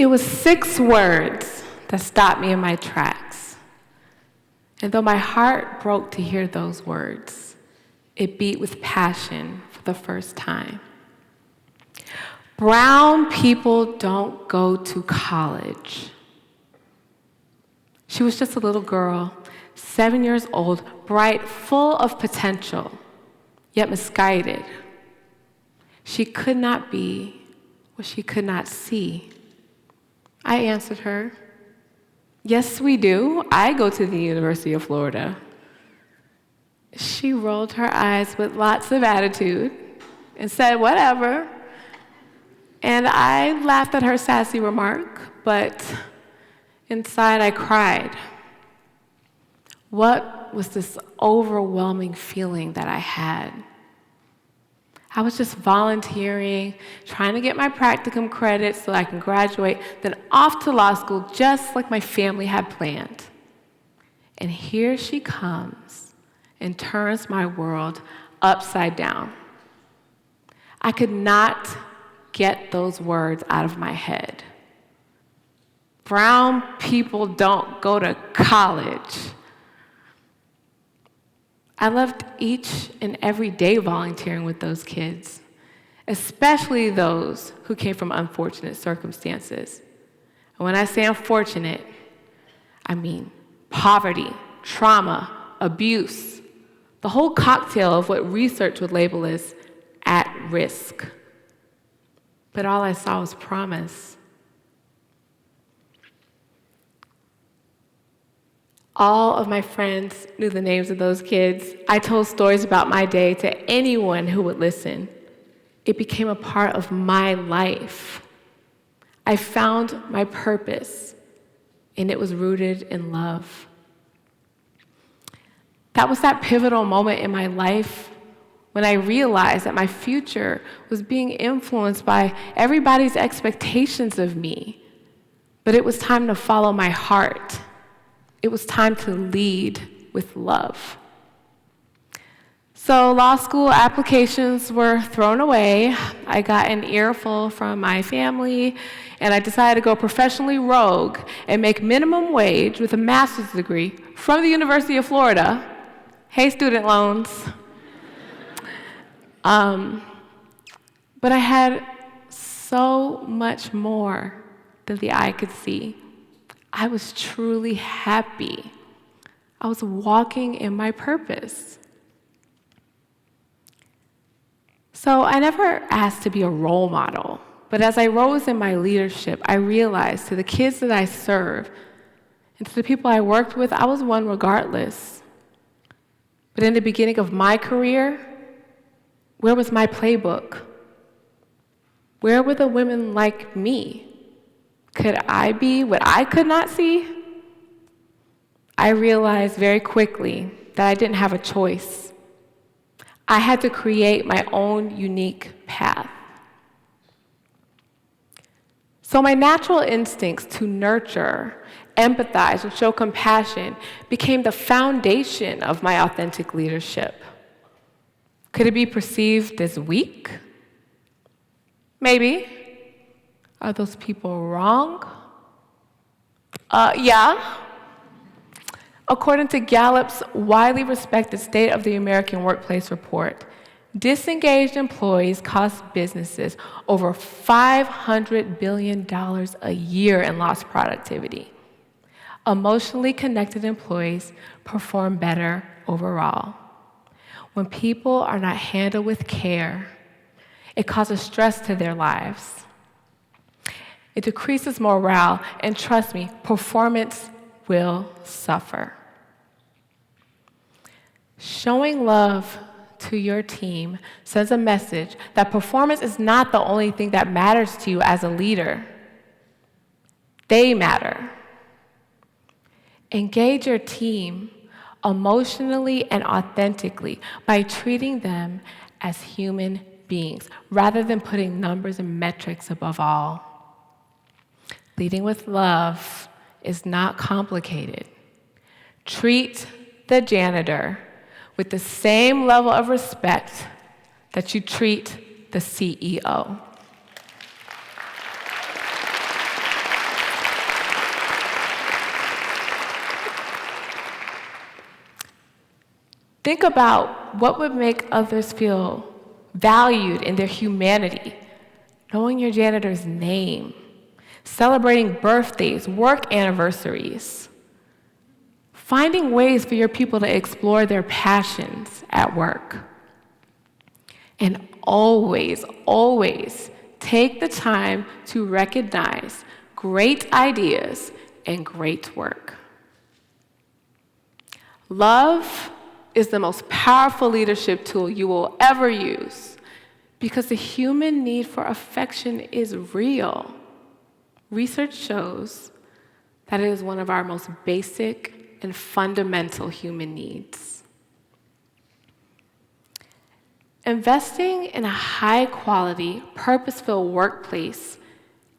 was 6 words that stopped me in my tracks. And though my heart broke to hear those words, it beat with passion for the first time. Brown people don't go to college. She was just a little girl, 7 years old, bright, full of potential, yet misguided. She could not be what she could not see. I answered her, "Yes, we do. I go to the University of Florida." She rolled her eyes with lots of attitude and said, "Whatever." And I laughed at her sassy remark, but inside I cried. What was this overwhelming feeling that I had? I was just volunteering, trying to get my practicum credits so I can graduate, then off to law school just like my family had planned. And here she comes and turns my world upside down. I could not get those words out of my head. Brown people don't go to college. I loved each and every day volunteering with those kids, especially those who came from unfortunate circumstances. And when I say unfortunate, I mean poverty, trauma, abuse, the whole cocktail of what research would label as at risk. But all I saw was promise. All of my friends knew the names of those kids. I told stories about my day to anyone who would listen. It became a part of my life. I found my purpose, and it was rooted in love. That was that pivotal moment in my life when I realized that my future was being influenced by everybody's expectations of me. But it was time to follow my heart. It was time to lead with love. So law school applications were thrown away. I got an earful from my family, and I decided to go professionally rogue and make minimum wage with a master's degree from the University of Florida. Hey, student loans. But I had so much more than the eye could see. I was truly happy. I was walking in my purpose. So I never asked to be a role model, but as I rose in my leadership, I realized to the kids that I serve and to the people I worked with, I was one regardless. But in the beginning of my career, where was my playbook? Where were the women like me? Could I be what I could not see? I realized very quickly that I didn't have a choice. I had to create my own unique path. So my natural instincts to nurture, empathize, and show compassion became the foundation of my authentic leadership. Could it be perceived as weak? Maybe. Are those people wrong? Yeah. According to Gallup's widely respected State of the American Workplace report, disengaged employees cost businesses over $500 billion a year in lost productivity. Emotionally connected employees perform better overall. When people are not handled with care, it causes stress to their lives. It decreases morale, and trust me, performance will suffer. Showing love to your team sends a message that performance is not the only thing that matters to you as a leader. They matter. Engage your team emotionally and authentically by treating them as human beings rather than putting numbers and metrics above all. Leading with love is not complicated. Treat the janitor with the same level of respect that you treat the CEO. Think about what would make others feel valued in their humanity. Knowing your janitor's name, celebrating birthdays, work anniversaries, finding ways for your people to explore their passions at work. And always, always take the time to recognize great ideas and great work. Love is the most powerful leadership tool you will ever use because the human need for affection is real. Research shows that it is one of our most basic and fundamental human needs. Investing in a high-quality, purpose-filled workplace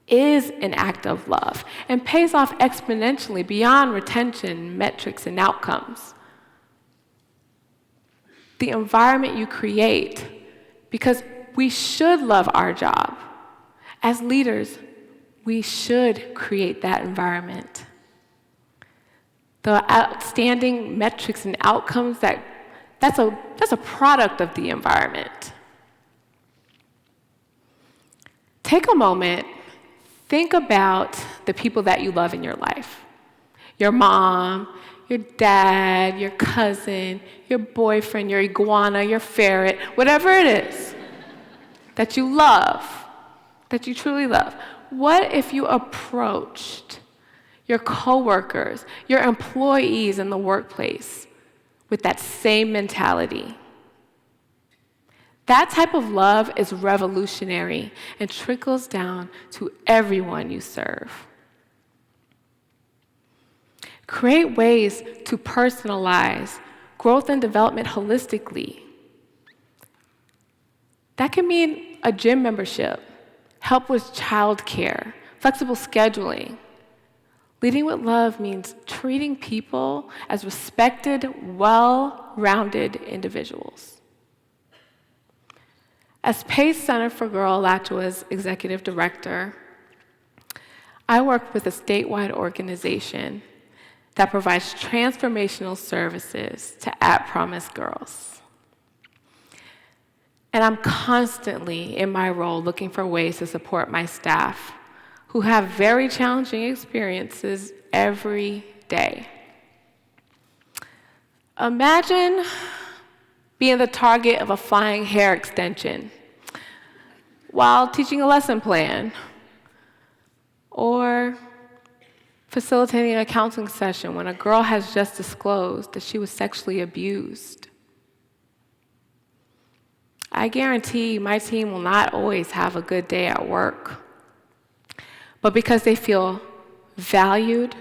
is an act of love and pays off exponentially beyond retention, metrics, and outcomes. The environment you create, because we should love our job. As leaders, we should create that environment. The outstanding metrics and outcomes that's a product of the environment. Take a moment, think about the people that you love in your life. Your mom, your dad, your cousin, your boyfriend, your iguana, your ferret, whatever it is that you love, that you truly love. What if you approached your coworkers, your employees in the workplace with that same mentality? That type of love is revolutionary and trickles down to everyone you serve. Create ways to personalize growth and development holistically. That can mean a gym membership, help with childcare, flexible scheduling. Leading with love means treating people as respected, well-rounded individuals. As Pace Center for Girl Alachua's executive director, I work with a statewide organization that provides transformational services to at-promise girls. And I'm constantly in my role looking for ways to support my staff who have very challenging experiences every day. Imagine being the target of a flying hair extension while teaching a lesson plan, or facilitating a counseling session when a girl has just disclosed that she was sexually abused. I guarantee my team will not always have a good day at work, but because they feel valued,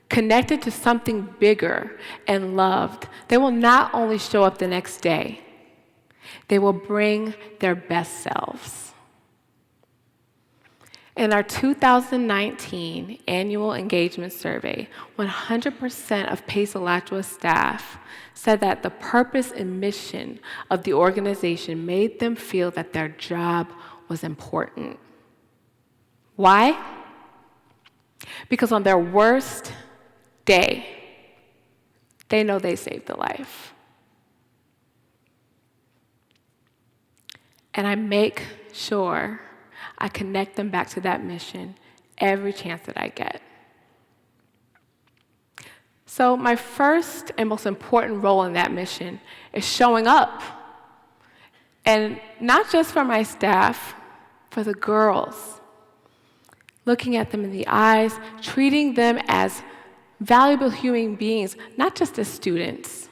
connected to something bigger, and loved, they will not only show up the next day, they will bring their best selves. In our 2019 annual engagement survey, 100% of Pace Alachua staff said that the purpose and mission of the organization made them feel that their job was important. Why? Because on their worst day, they know they saved a life. And I make sure I connect them back to that mission every chance that I get. So my first and most important role in that mission is showing up. And not just for my staff, for the girls. Looking at them in the eyes, treating them as valuable human beings, not just as students.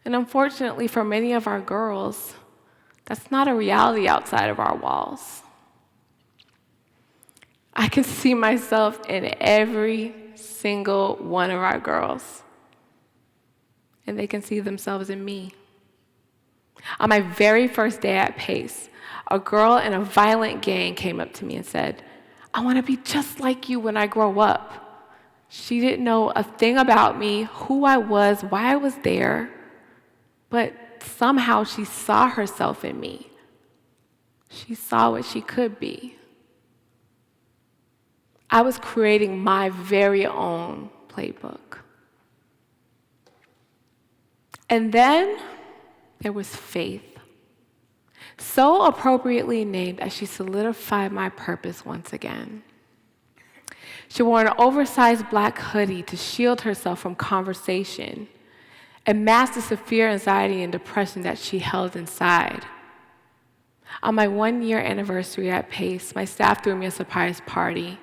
And unfortunately, for many of our girls, that's not a reality outside of our walls. I can see myself in every single one of our girls, and they can see themselves in me. On my very first day at Pace, a girl in a violent gang came up to me and said, "I want to be just like you when I grow up." She didn't know a thing about me, who I was, why I was there, but somehow she saw herself in me. She saw what she could be. I was creating my very own playbook. And then there was faith, so appropriately named as she solidified my purpose once again. She wore an oversized black hoodie to shield herself from conversation and masked the severe anxiety and depression that she held inside. On my 1-year anniversary at PACE, my staff threw me a surprise party.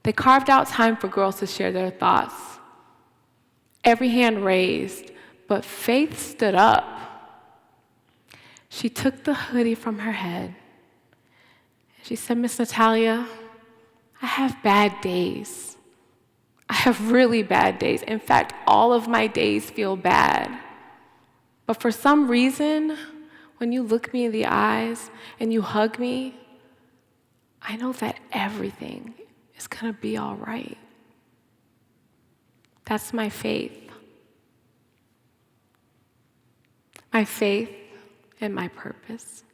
They carved out time for girls to share their thoughts. Every hand raised, but Faith stood up. She took the hoodie from her head. She said, "Miss Natalya, I have bad days. I have really bad days. In fact, all of my days feel bad. But for some reason, when you look me in the eyes and you hug me, I know that everything is going to be all right." That's my faith. My faith and my purpose.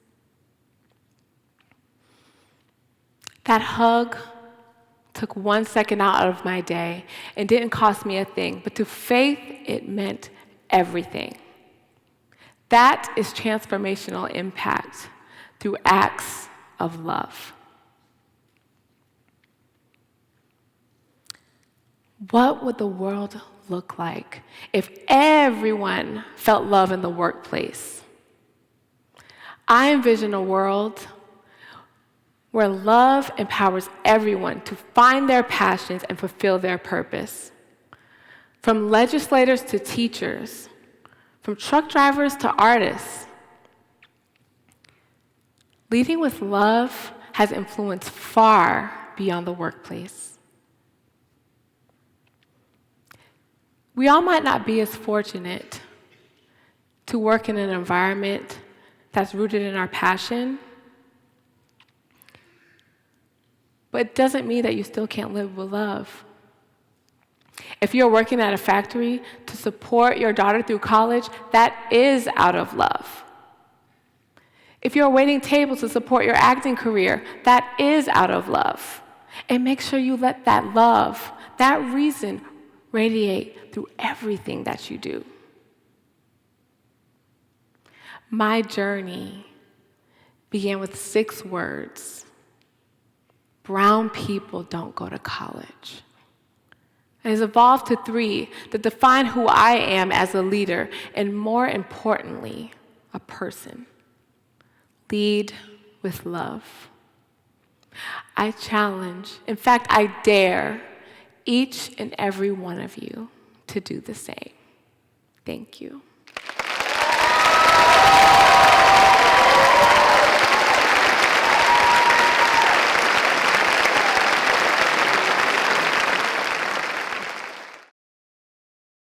That hug took 1 second out of my day and didn't cost me a thing, but to Faith, it meant everything. That is transformational impact through acts of love. What would the world look like if everyone felt love in the workplace? I envision a world where love empowers everyone to find their passions and fulfill their purpose. From legislators to teachers, from truck drivers to artists. Leading with love has influence far beyond the workplace. We all might not be as fortunate to work in an environment that's rooted in our passion, but it doesn't mean that you still can't live with love. If you're working at a factory to support your daughter through college, that is out of love. If you're waiting tables to support your acting career, that is out of love. And make sure you let that love, that reason, radiate through everything that you do. My journey began with 6 words. Brown people don't go to college. It has evolved to 3 that define who I am as a leader, and more importantly, a person. Lead with love. I challenge, in fact, I dare each and every one of you to do the same. Thank you.